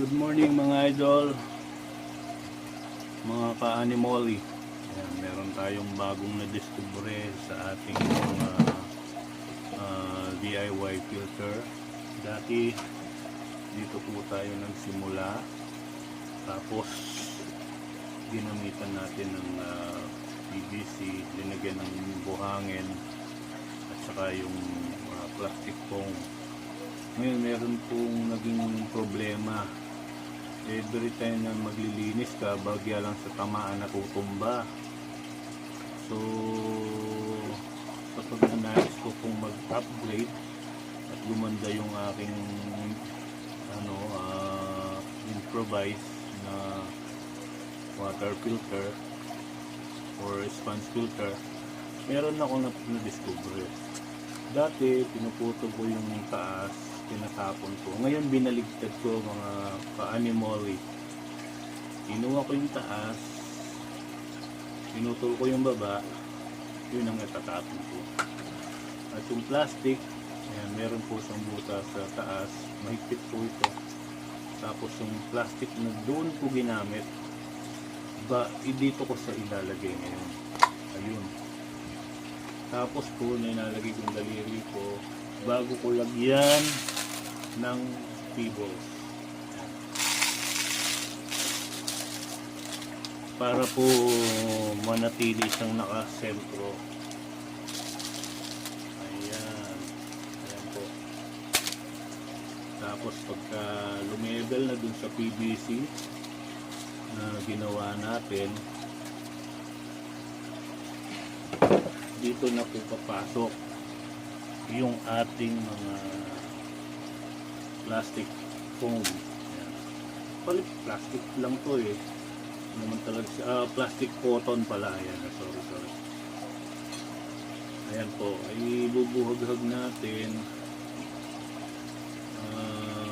Good morning mga idol, mga ka-animoli. Ayan, meron tayong bagong na-discover sa ating mga DIY filter. Dati dito po tayo nagsimula, tapos ginamitan natin ng PVC, linagyan ng buhangin at saka yung plastic foam. Ngayon meron pong naging problema. Every time na maglilinis ka, bagya lang sa tamaan na tutumba. So sa pag-anayos ko kung mag-upgrade at gumanda yung aking improvise na water filter or sponge filter, meron ako na-discover. Dati pinuputo ko yung taas, tinatapon ko. Ngayon binaligtad ko mga ka-animoli. Kinuha ko yung taas, pinutol ko yung baba, yun ang itatapon ko. At yung plastic, ayan, meron po siyang butas sa taas, mahigpit po ito. Tapos yung plastic na doon ko ginamit, dito ko sa ilalagay ngayon. Ayun. Tapos po, nilalagay ko yung daliri ko bago ko lagyan ng pebbles. Para po manatili siyang nakasentro. Ayan. Ayan po. Tapos pagka lumebel na dun sa PVC na ginawa natin, dito na po papasok yung ating mga plastic foam. Ayan. Palit plastic lang to naman talaga siya. Plastic cotton pala. Ayan, sorry. Ayan po, ay bubuhag-hag natin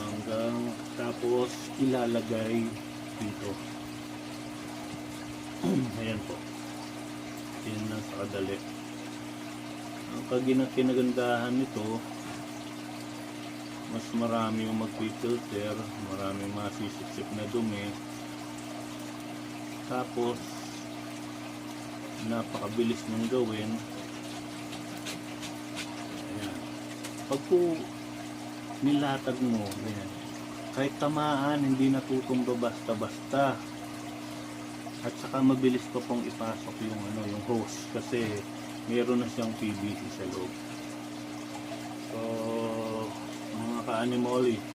hanggang tapos ilalagay dito. Ayan po, yun lang sa kadali. Ang kinagandahan nito, mas marami yung magpipilter, marami masisipsip na dumi, tapos napakabilis nang gawin. Ayan. Pag po nilatag mo, ayan, kahit tamaan, hindi natutumba basta-basta. At saka mabilis pa pong ipasok yung hose kasi meron na siyang PVC sa loob. So mga ka-animoli,